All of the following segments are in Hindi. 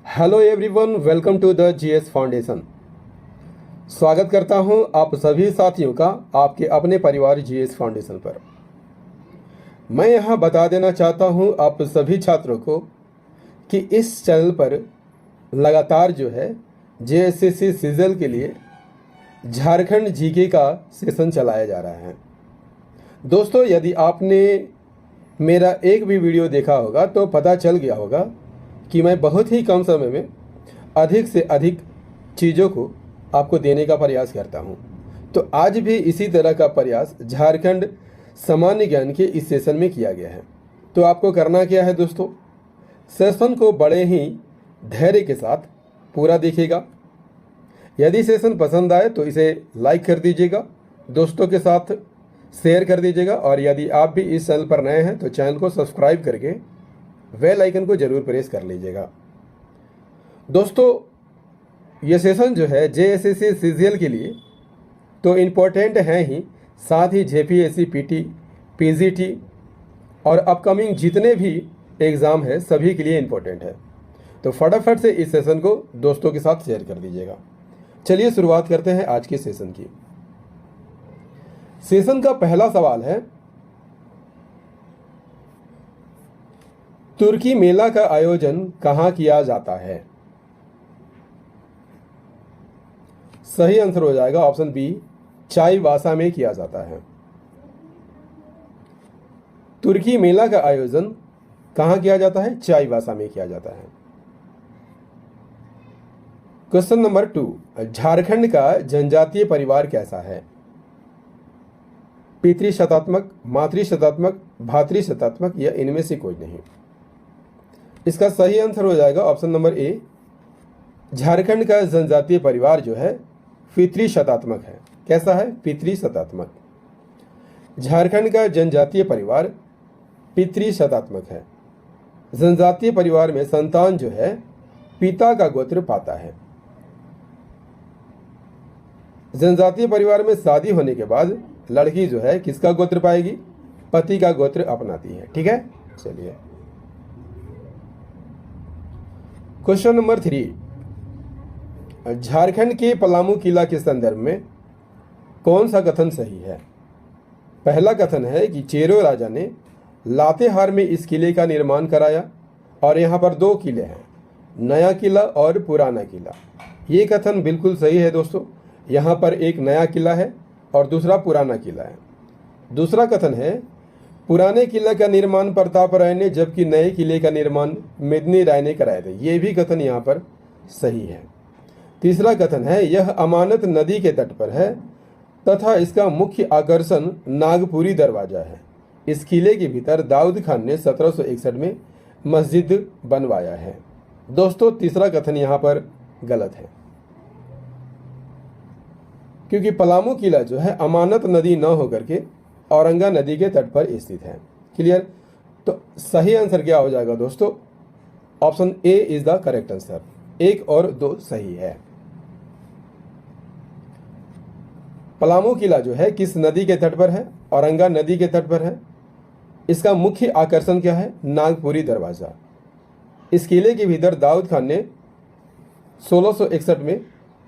Hello everyone, welcome to the GS foundation. स्वागत करता हूं आप सभी साथियों का आपके अपने परिवार जीएस फाउंडेशन पर। मैं यहां बता देना चाहता हूं आप सभी छात्रों को कि इस चैनल पर लगातार जो है जेएसएससी सीजल के लिए झारखंड जीके का सेशन चलाया जा रहा है। दोस्तों, यदि आपने मेरा एक भी वीडियो देखा होगा तो पता चल गया होगा कि मैं बहुत ही कम समय में अधिक से अधिक चीज़ों को आपको देने का प्रयास करता हूं। तो आज भी इसी तरह का प्रयास झारखंड सामान्य ज्ञान के इस सेशन में किया गया है। तो आपको करना क्या है दोस्तों, सेशन को बड़े ही धैर्य के साथ पूरा देखिएगा। यदि सेशन पसंद आए तो इसे लाइक कर दीजिएगा, दोस्तों के साथ शेयर कर दीजिएगा, और यदि आप भी इस चैनल पर नए हैं तो चैनल को सब्सक्राइब करके बेल आइकन को जरूर प्रेस कर लीजिएगा। दोस्तों, ये सेशन जो है जेएसएससी सीजीएल के लिए तो इम्पोर्टेंट है ही, साथ ही जेपीएससी, पीटी, पीजीटी और अपकमिंग जितने भी एग्ज़ाम है सभी के लिए इम्पोर्टेंट है। तो फटाफट से इस सेशन को दोस्तों के साथ शेयर कर दीजिएगा। चलिए शुरुआत करते हैं आज के सेशन की। सेशन का पहला सवाल है, तुर्की मेला का आयोजन कहाँ किया जाता है? सही आंसर हो जाएगा ऑप्शन बी, चाईबासा में किया जाता है। तुर्की मेला का आयोजन कहाँ किया जाता है? चाईबासा में किया जाता है। क्वेश्चन नंबर 2, झारखंड का जनजातीय परिवार कैसा है? पितृशतात्मक, मातृशतात्मक, भातृशतात्मक या इनमें से कोई नहीं। इसका सही आंसर हो जाएगा ऑप्शन नंबर ए, झारखंड का जनजातीय परिवार जो है पितृशतात्मक है। कैसा है? पितृशतात्मक। झारखंड का जनजातीय परिवार पितृशतात्मक है। जनजातीय परिवार में संतान जो है पिता का गोत्र पाता है। जनजातीय परिवार में शादी होने के बाद लड़की जो है किसका गोत्र पाएगी? पति का गोत्र अपनाती है। ठीक है, चलिए क्वेश्चन नंबर 3, झारखंड के पलामू किला के संदर्भ में कौन सा कथन सही है? पहला कथन है कि चेरो राजा ने लातेहार में इस किले का निर्माण कराया और यहाँ पर 2 किले हैं, नया किला और पुराना किला। ये कथन बिल्कुल सही है दोस्तों। यहाँ पर एक नया किला है और दूसरा पुराना किला है। दूसरा कथन है पुराने किले का निर्माण प्रताप राय ने, जबकि नए किले का निर्माण मेदिनी राय ने कराए थे। ये भी कथन यहाँ पर सही है। तीसरा कथन है यह अमानत नदी के तट पर है तथा इसका मुख्य आकर्षण नागपुरी दरवाजा है। इस किले के भीतर दाऊद खान ने 1761 में मस्जिद बनवाया है। दोस्तों, तीसरा कथन यहाँ पर गलत है, क्योंकि पलामू किला जो है अमानत नदी न होकर के औरंगा नदी के तट पर स्थित है। क्लियर? तो सही आंसर क्या हो जाएगा दोस्तों? Option A is the correct answer. 1 और 2 सही है। पलामू किला जो है किस नदी के तट पर है? औरंगा नदी के तट पर है। इसका मुख्य आकर्षण क्या है? नागपुरी दरवाजा। इस किले के भीतर दाऊद खान ने 1661 में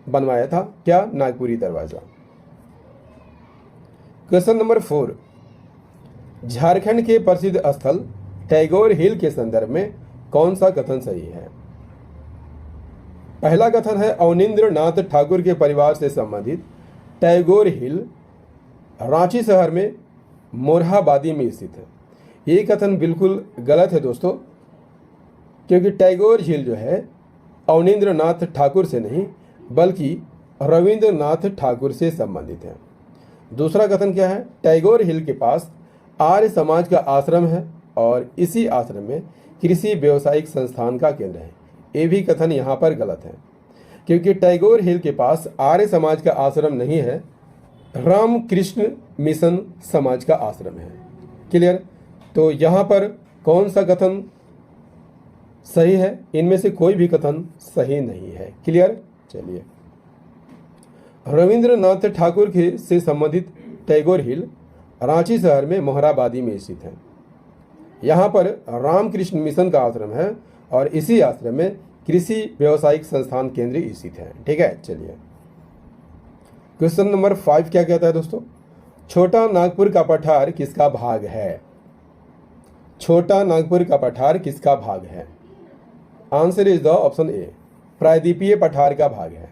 बनवाया था क्या? नागपुरी दरवाजा। क्वेश्चन नंबर 4, झारखंड के प्रसिद्ध स्थल टैगोर हिल के संदर्भ में कौन सा कथन सही है? पहला कथन है अवनींद्र नाथ ठाकुर के परिवार से संबंधित टैगोर हिल रांची शहर में मोरहाबादी में स्थित है। ये कथन बिल्कुल गलत है दोस्तों, क्योंकि टैगोर हिल जो है अवनींद्र नाथ ठाकुर से नहीं बल्कि रविंद्रनाथ ठाकुर से संबंधित है। दूसरा कथन क्या है? टैगोर हिल के पास आर्य समाज का आश्रम है और इसी आश्रम में कृषि व्यावसायिक संस्थान का केंद्र है। ये भी कथन यहाँ पर गलत है, क्योंकि टैगोर हिल के पास आर्य समाज का आश्रम नहीं है, रामकृष्ण मिशन समाज का आश्रम है। क्लियर? तो यहाँ पर कौन सा कथन सही है? इनमें से कोई भी कथन सही नहीं है। क्लियर? चलिए, रविंद्रनाथ ठाकुर के से संबंधित टैगोर हिल रांची शहर में मोहराबादी में स्थित है। यहाँ पर रामकृष्ण मिशन का आश्रम है और इसी आश्रम में कृषि व्यावसायिक संस्थान केंद्र स्थित है। ठीक है, चलिए क्वेश्चन नंबर 5 क्या कहता है दोस्तों? छोटा नागपुर का पठार किसका भाग है? छोटा नागपुर का पठार किसका भाग है? आंसर इज द ऑप्शन ए, प्रायद्वीपीय पठार का भाग है।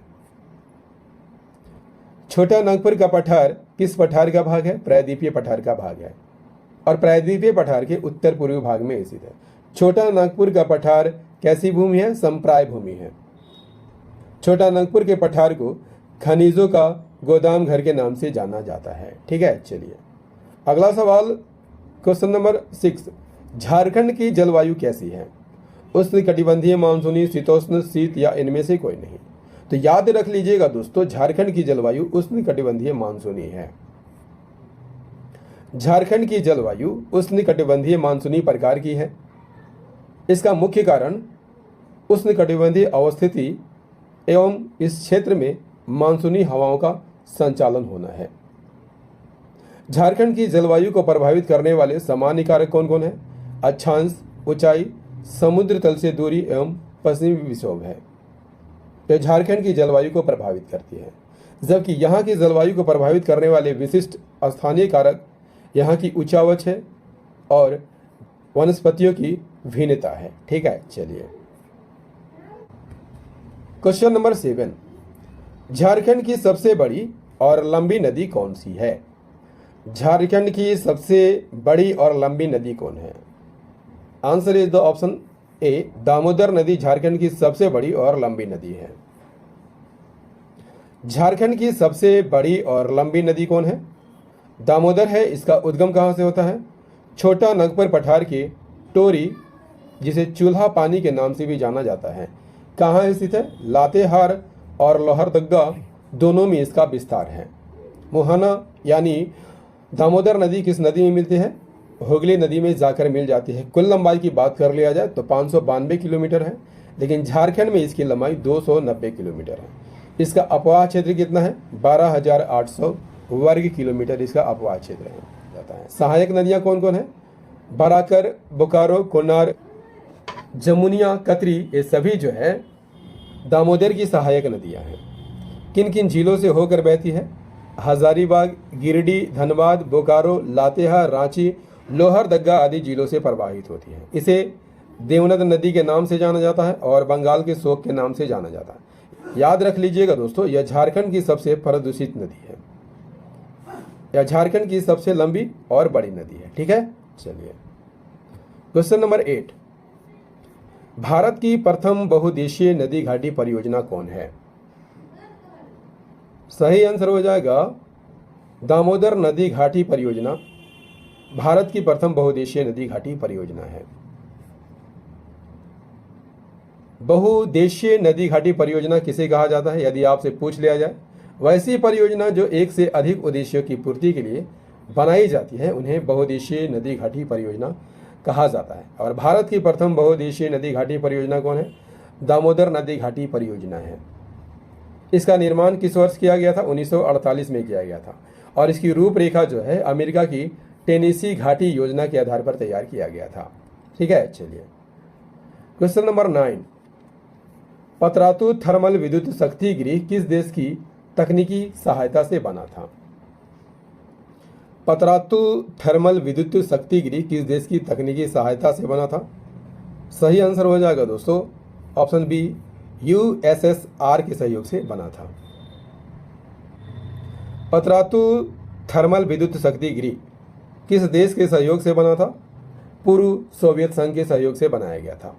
छोटा नागपुर का पठार किस पठार का भाग है? प्रायद्वीपीय पठार का भाग है और प्रायद्वीपीय पठार के उत्तर पूर्वी भाग में स्थित है। छोटा नागपुर का पठार कैसी भूमि है? समप्राय भूमि है। छोटा नागपुर के पठार को खनिजों का गोदाम घर के नाम से जाना जाता है। ठीक है, चलिए अगला सवाल क्वेश्चन नंबर 6, झारखंड की जलवायु कैसी है? उष्णकटिबंधीय, मानसूनी, शीतोष्ण, शीत या इनमें से कोई नहीं? तो याद रख लीजिएगा दोस्तों, झारखंड की जलवायु उष्णकटिबंधीय मानसूनी है। झारखंड की जलवायु उष्णकटिबंधीय मानसूनी प्रकार की है। इसका मुख्य कारण उष्णकटिबंधीय अवस्थिति एवं इस क्षेत्र में मानसूनी हवाओं का संचालन होना है। झारखंड की जलवायु को प्रभावित करने वाले सामान्य कारक कौन कौन है? अक्षांश, ऊंचाई, समुद्र तल से दूरी एवं पश्चिमी विक्षोभ है। यह झारखंड की जलवायु को प्रभावित करती है, जबकि यहाँ की जलवायु को प्रभावित करने वाले विशिष्ट स्थानीय कारक यहाँ की उच्चावच है और वनस्पतियों की भिन्नता है। ठीक है, चलिए क्वेश्चन नंबर 7, झारखंड की सबसे बड़ी और लंबी नदी कौन सी है? झारखंड की सबसे बड़ी और लंबी नदी कौन है? आंसर इज द ऑप्शन ए, दामोदर नदी झारखंड की सबसे बड़ी और लंबी नदी है। झारखंड की सबसे बड़ी और लंबी नदी कौन है? दामोदर है। इसका उद्गम कहाँ से होता है? छोटा नागपुर पठार के टोरी, जिसे चूल्हा पानी के नाम से भी जाना जाता है, कहाँ स्थित है? लातेहार और लोहरदग्गा दोनों में इसका विस्तार है। मुहाना यानी दामोदर नदी किस नदी में मिलती है? हुगली नदी में जाकर मिल जाती है। कुल लंबाई की बात कर लिया जाए तो 592 किलोमीटर है, लेकिन झारखंड में इसकी लंबाई 290 किलोमीटर है। इसका अपवाह क्षेत्र कितना है? 12,800 वर्ग किलोमीटर इसका अपवाह क्षेत्र है। सहायक नदियां कौन कौन है? बराकर, बोकारो, कोनार, जमुनिया, कतरी, ये सभी जो है दामोदर की सहायक नदियां हैं। किन किन झीलों से होकर बहती है? हजारीबाग, गिरिडीह, धनबाद, बोकारो, लातेहार, रांची, लोहरदग्गा आदि जिलों से प्रवाहित होती है। इसे देवनद नदी के नाम से जाना जाता है और बंगाल के शोक के नाम से जाना जाता है। याद रख लीजिएगा दोस्तों, यह झारखंड की सबसे प्रदूषित नदी है। यह झारखंड की सबसे लंबी और बड़ी नदी है। ठीक है, चलिए क्वेश्चन नंबर 8, भारत की प्रथम बहुउद्देशीय नदी घाटी परियोजना कौन है? सही आंसर हो जाएगा दामोदर नदी घाटी परियोजना भारत की प्रथम बहुउद्देशीय नदी घाटी परियोजना है। बहुउद्देशीय नदी घाटी परियोजना किसे कहा जाता है? यदि आपसे पूछ लिया जाए, वैसी परियोजना जो एक से अधिक उद्देश्यों की पूर्ति के लिए बनाई जाती है उन्हें बहुउद्देशीय नदी घाटी परियोजना कहा जाता है। और भारत की प्रथम बहुउद्देशीय नदी घाटी परियोजना कौन है? दामोदर नदी घाटी परियोजना है। इसका निर्माण किस वर्ष किया गया था? 1948 में किया गया था और इसकी रूपरेखा जो है अमेरिका की टेनेसी घाटी योजना के आधार पर तैयार किया गया था। ठीक है, चलिए क्वेश्चन नंबर 9, पतरातू थर्मल विद्युत शक्ति गृह किस देश की तकनीकी सहायता से बना था? पतरातू थर्मल विद्युत शक्ति गृह किस देश की तकनीकी सहायता से बना था? सही आंसर हो जाएगा दोस्तों ऑप्शन बी, यूएसएसआर के सहयोग से बना था। पतरातू थर्मल विद्युत शक्ति गृह किस देश के सहयोग से बना था? पूर्व सोवियत संघ के सहयोग से बनाया गया था।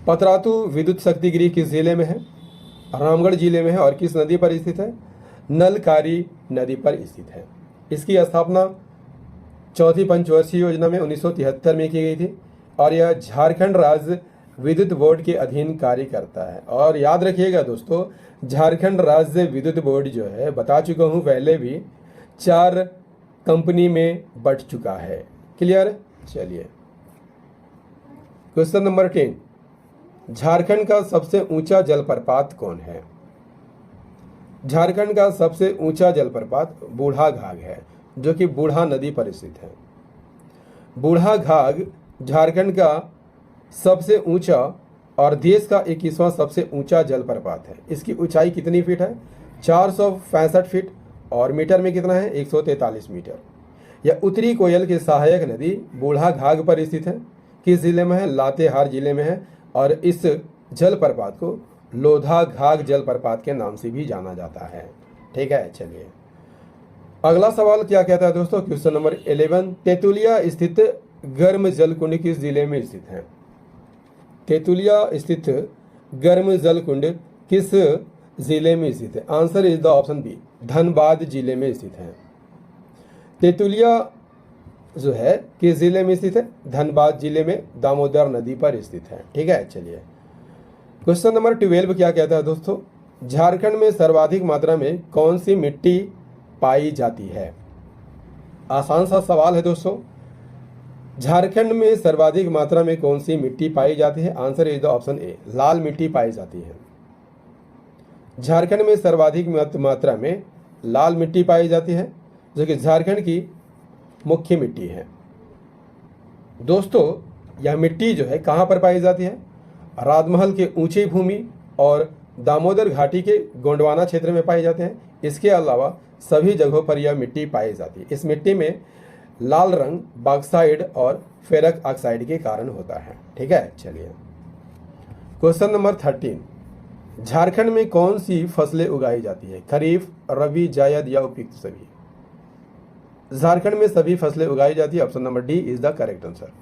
पतरातू विद्युत शक्ति गृह किस जिले में है? रामगढ़ जिले में है और किस नदी पर स्थित है? नलकारी नदी पर स्थित है। इसकी स्थापना चौथी पंचवर्षीय योजना में 1973 में की गई थी और यह झारखंड राज्य विद्युत बोर्ड के अधीन कार्य करता है। और याद रखिएगा दोस्तों, झारखंड राज्य विद्युत बोर्ड जो है, बता चुका हूँ पहले भी, 4 कंपनी में बंट चुका है। क्लियर? चलिए क्वेश्चन नंबर 10, झारखंड का सबसे ऊंचा जलप्रपात कौन है? झारखंड का सबसे ऊंचा जलप्रपात बूढ़ा घाघ है, जो कि बूढ़ा नदी पर स्थित है। बूढ़ा घाघ झारखंड का सबसे ऊंचा और देश का 21वां सबसे ऊंचा जलप्रपात है। इसकी ऊंचाई कितनी फीट है? 465 फीट और मीटर में कितना है? 143 मीटर। यह उत्तरी कोयल की सहायक नदी बूढ़ा घाघ पर स्थित है। किस जिले में है? लातेहार जिले में है। और इस जलप्रपात को लोधा घाघ जलप्रपात के नाम से भी जाना जाता है। ठीक है, चलिए अगला सवाल क्या कहता है दोस्तों? क्वेश्चन नंबर 11, तेतुलिया स्थित गर्म जल कुंड किस जिले में स्थित है? तेतुलिया स्थित गर्म जल कुंड किस जिले में स्थित है? Answer is the option B, Dhanbad जिले में स्थित है। तेतुलिया जो है किस जिले में स्थित है? धनबाद जिले में दामोदर नदी पर स्थित है। ठीक है, चलिए क्वेश्चन नंबर 12 क्या कहता है दोस्तों? झारखंड में सर्वाधिक मात्रा में कौन सी मिट्टी पाई जाती है? आसान सा सवाल है दोस्तों। झारखंड में सर्वाधिक मात्रा में कौन सी मिट्टी पाई जाती है? Answer is the option A, लाल मिट्टी पाई जाती है। झारखंड में सर्वाधिक मात्रा में लाल मिट्टी पाई जाती है, जो कि झारखंड की मुख्य मिट्टी है। दोस्तों यह मिट्टी जो है कहाँ पर पाई जाती है? राजमहल के ऊंची भूमि और दामोदर घाटी के गोंडवाना क्षेत्र में पाए जाते हैं। इसके अलावा सभी जगहों पर यह मिट्टी पाई जाती है। इस मिट्टी में लाल रंग बॉक्साइड और फेरक ऑक्साइड के कारण होता है। ठीक है, चलिए क्वेश्चन नंबर 13, झारखंड में कौन सी फसलें उगाई जाती है? खरीफ, रबी, जायद या उपयुक्त सभी? झारखंड में सभी फसलें उगाई जाती है। Option number D is the correct answer.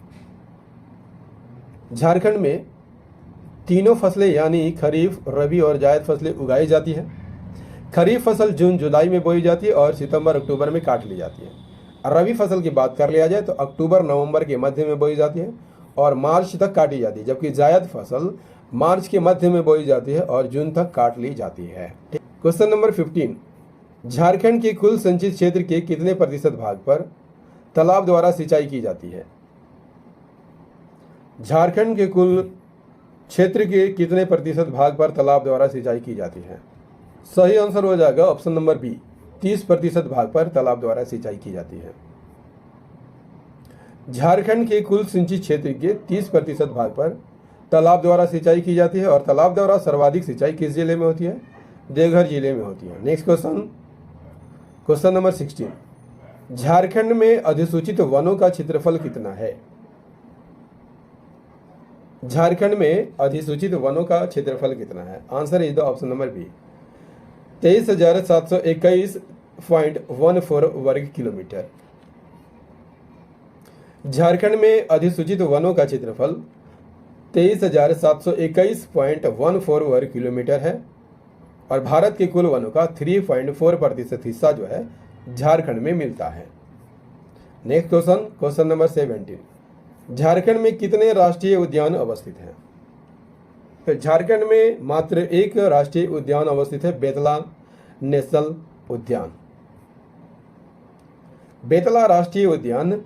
Jharkhand में तीनों फसलें यानी खरीफ, रबी और जायद फसलें उगाई जाती है। खरीफ फसल जून जुलाई में बोई जाती है और सितंबर अक्टूबर में काट ली जाती है। रबी फसल की बात कर लिया जाए तो अक्टूबर नवंबर के मध्य में बोई जाती है और मार्च तक काटी जाती है, जबकि जायद फसल मार्च के मध्य में बोई जाती है और जून तक काट ली जाती है। क्वेश्चन नंबर 15, झारखंड के कुल संचित क्षेत्र के कितने प्रतिशत भाग पर तालाब द्वारा सिंचाई की जाती है? झारखंड के कुल क्षेत्र के कितने प्रतिशत भाग पर तालाब द्वारा सिंचाई की जाती है? सही आंसर हो जाएगा ऑप्शन नंबर बी, 30% भाग पर तालाब द्वारा सिंचाई की जाती है। झारखंड के कुल सिंचित क्षेत्र के 30% भाग पर तालाब द्वारा सिंचाई की जाती है और तालाब द्वारा सर्वाधिक सिंचाई किस जिले में होती है? देवघर जिले में होती है। नेक्स्ट क्वेश्चन नंबर 16, झारखंड में अधिसूचित वनों का क्षेत्रफल कितना है? झारखंड में अधिसूचित वनों का क्षेत्रफल कितना है? Answer is the option number B, 23,721.14 वर्ग किलोमीटर। झारखंड में अधिसूचित वनों का क्षेत्रफल 23,721.14 वर्ग किलोमीटर है और भारत के कुल वनों का 3.4% हिस्सा जो है झारखंड में मिलता है। नेक्स्ट क्वेश्चन नंबर 17, झारखंड में कितने राष्ट्रीय उद्यान अवस्थित हैं? तो झारखंड में मात्र एक राष्ट्रीय उद्यान अवस्थित है, बेतला नेशनल उद्यान। बेतला राष्ट्रीय उद्यान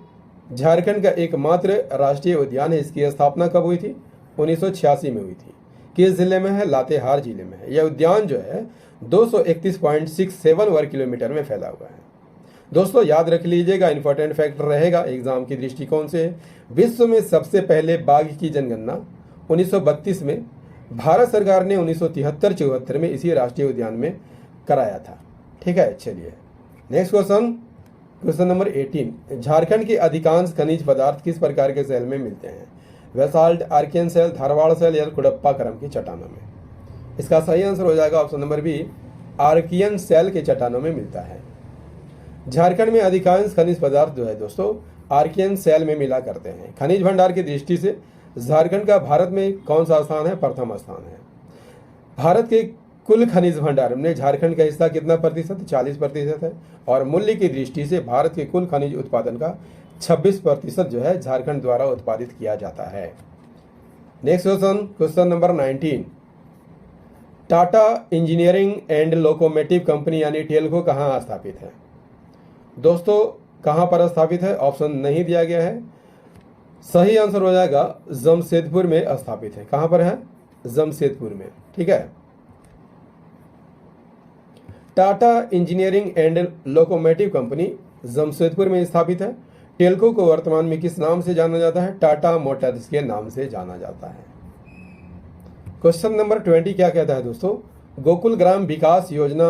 झारखंड का एकमात्र राष्ट्रीय उद्यान है। इसकी स्थापना कब हुई थी? 1986 में हुई थी। किस जिले में है? लातेहार जिले में है। यह उद्यान जो है 231.67 वर्ग किलोमीटर में फैला हुआ है। दोस्तों याद रख लीजिएगा, इंपॉर्टेंट फैक्टर रहेगा एग्जाम की दृष्टिकोण से। विश्व में सबसे पहले बाघ की जनगणना 1932 में भारत सरकार ने 1973-74 में इसी राष्ट्रीय उद्यान में कराया था। ठीक है, चलिए नेक्स्ट क्वेश्चन नंबर 18, झारखंड के अधिकांश खनिज पदार्थ किस प्रकार के सेल में मिलते हैं? बेसाल्ट, आर्कियन सेल, धारवाड़ सेल या कुड़प्पा क्रम की चट्टानों में? इसका सही आंसर हो जाएगा ऑप्शन नंबर बी, आर्कियन सेल के चट्टानों में मिलता है। झारखंड में अधिकांश खनिज पदार्थ जो है दोस्तों आर्कियन सेल में मिला करते हैं। खनिज भंडार की दृष्टि से झारखंड का भारत में कौन सा स्थान है? प्रथम स्थान है। भारत के कुल खनिज भंडार में झारखंड का हिस्सा कितना प्रतिशत? 40% है और मूल्य की दृष्टि से भारत के कुल खनिज उत्पादन का 26% जो है झारखंड द्वारा उत्पादित किया जाता है। Next question number 19, Tata engineering and locomotive company यानी टेल्को कहाँ स्थापित है? दोस्तों कहाँ पर स्थापित है? ऑप्शन नहीं दिया गया है। सही आंसर हो जाएगा जमशेदपुर में स्थापित है। कहाँ पर है? जमशेदपुर में। ठीक है, Tata engineering and locomotive company Jamshedpur में स्थापित है। टेल्को को वर्तमान में किस नाम से जाना जाता है? टाटा मोटर्स के नाम से जाना जाता है। क्वेश्चन नंबर 20 क्या कहता है दोस्तों, गोकुल ग्राम विकास योजना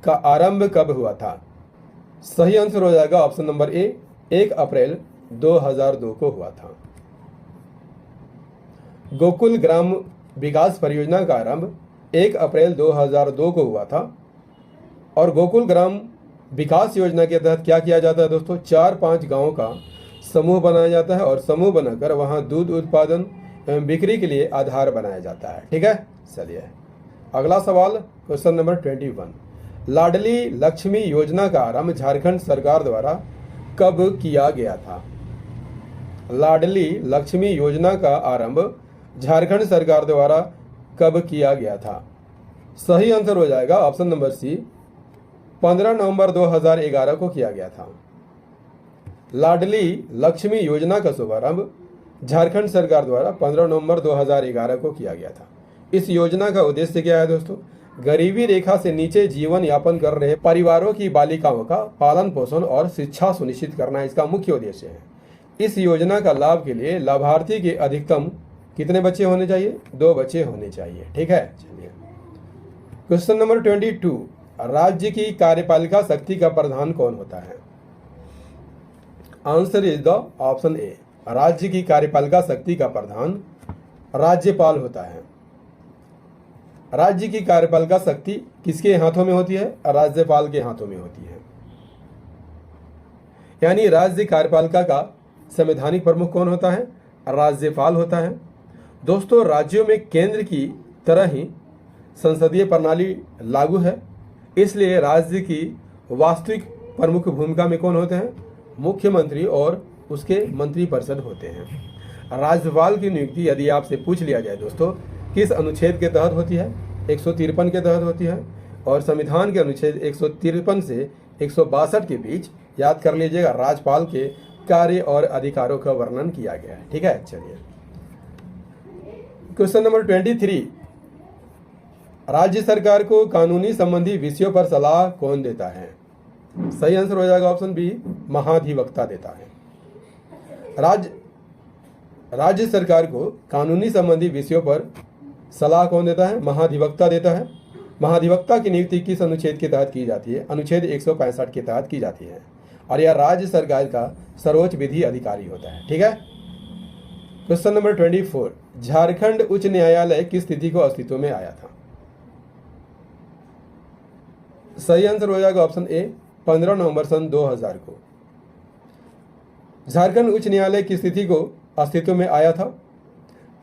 का आरंभ कब हुआ था? सही आंसर हो जाएगा ऑप्शन नंबर ए, 1 अप्रैल 2002 को हुआ था। गोकुल ग्राम विकास परियोजना का आरंभ 1 अप्रैल 2002 को हुआ था। और गोकुल ग्राम विकास योजना के तहत क्या किया जाता है दोस्तों, 4-5 गांवों का समूह बनाया जाता है और समूह बनाकर वहां दूध उत्पादन एवं बिक्री के लिए आधार बनाया जाता है। ठीक है, चलिए अगला सवाल क्वेश्चन नंबर 21, लाडली लक्ष्मी योजना का आरंभ झारखंड सरकार द्वारा कब किया गया था? लाडली लक्ष्मी योजना का आरंभ झारखंड सरकार द्वारा कब किया गया था? सही आंसर हो जाएगा ऑप्शन नंबर सी, 15 नवंबर 2011 को किया गया था। लाडली लक्ष्मी योजना का शुभारंभ झारखंड सरकार द्वारा 15 नवंबर 2011 को किया गया था। इस योजना का उद्देश्य क्या है दोस्तों? गरीबी रेखा से नीचे जीवन यापन कर रहे परिवारों की बालिकाओं का पालन पोषण और शिक्षा सुनिश्चित करना इसका मुख्य उद्देश्य है। इस योजना का लाभ के लिए लाभार्थी के अधिकतम कितने बच्चे होने चाहिए? 2 बच्चे होने चाहिए। ठीक है, चलिए क्वेश्चन नंबर 22, राज्य की कार्यपालिका शक्ति का प्रधान कौन होता है? आंसर इज द ऑप्शन ए, राज्य की कार्यपालिका शक्ति का प्रधान राज्यपाल होता है। राज्य की कार्यपालिका शक्ति किसके हाथों में होती है? राज्यपाल के हाथों में होती है। यानी राज्य कार्यपालिका का संवैधानिक प्रमुख कौन होता है? राज्यपाल होता है। दोस्तों, राज्यों में केंद्र की तरह ही संसदीय प्रणाली लागू है, इसलिए राज्य की वास्तविक प्रमुख भूमिका में कौन होते हैं? मुख्यमंत्री और उसके मंत्रिपरिषद होते हैं। राज्यपाल की नियुक्ति यदि आपसे पूछ लिया जाए दोस्तों किस अनुच्छेद के तहत होती है? 153 के तहत होती है और संविधान के अनुच्छेद 153 से 162 के बीच याद कर लीजिएगा, राज्यपाल के कार्य और अधिकारों का वर्णन किया गया है। ठीक है, चलिए क्वेश्चन नंबर 23, राज्य सरकार को कानूनी संबंधी विषयों पर सलाह कौन देता है? सही आंसर हो जाएगा ऑप्शन बी, महाधिवक्ता देता है। राज्य सरकार को कानूनी संबंधी विषयों पर सलाह कौन देता है? महाधिवक्ता देता है। महाधिवक्ता की नियुक्ति किस अनुच्छेद के तहत की जाती है? अनुच्छेद 165 के तहत की जाती है और यह राज्य सरकार का सर्वोच्च विधि अधिकारी होता है। ठीक है, क्वेश्चन नंबर 24, झारखंड उच्च न्यायालय किस तिथि को अस्तित्व में आया था? सही आंसर हो जाएगा ऑप्शन ए, 15 नवंबर सन 2000 को। झारखंड उच्च न्यायालय किस तिथि को अस्तित्व में आया था?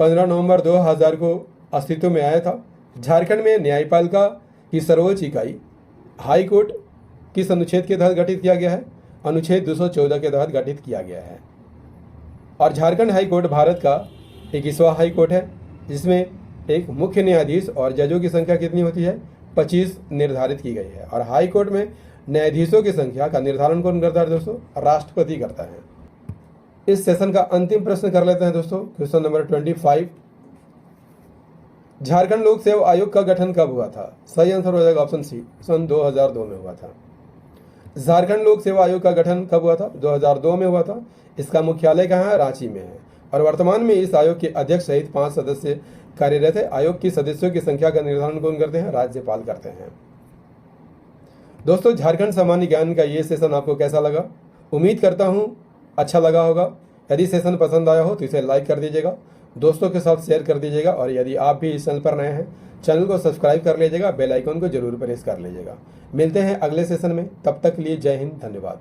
15 नवंबर 2000 को अस्तित्व में आया था। झारखंड में न्यायपालिका की सर्वोच्च इकाई हाई कोर्ट किस अनुच्छेद के तहत गठित किया गया है? अनुच्छेद 214 के तहत गठित किया गया है। और झारखंड हाई कोर्ट भारत का 21वां हाई कोर्ट है, जिसमें एक मुख्य न्यायाधीश और जजों की संख्या कितनी होती है? 25 निर्धारित की गई है। और हाई कोर्ट में न्यायाधीशों की संख्या का निर्धारण कौन करता है दोस्तों? राष्ट्रपति करता है। इस सेशन का अंतिम प्रश्न कर लेते हैं दोस्तों, क्वेश्चन नंबर 25, झारखंड लोक सेवा आयोग का गठन कब हुआ था? सही आंसर हो जाएगा ऑप्शन सी, सन 2002 में हुआ था। झारखंड लोक सेवा आयोग का गठन कब हुआ था? 2002 में हुआ था। इसका मुख्यालय कहाँ है? रांची में है। और वर्तमान में इस आयोग के अध्यक्ष सहित 5 सदस्य कार्यरत है। आयोग की सदस्यों की संख्या का निर्धारण कौन करते हैं? राज्यपाल करते हैं। दोस्तों, झारखंड सामान्य ज्ञान का ये सेशन आपको कैसा लगा? उम्मीद करता हूँ अच्छा लगा होगा। यदि सेशन पसंद आया हो तो इसे लाइक कर दीजिएगा, दोस्तों के साथ शेयर कर दीजिएगा और यदि आप भी इस चैनल पर नए हैं, चैनल को सब्सक्राइब कर लीजिएगा, बेल आइकन को जरूर प्रेस कर लीजिएगा। मिलते हैं अगले सेशन में, तब तक के लिए जय हिंद, धन्यवाद।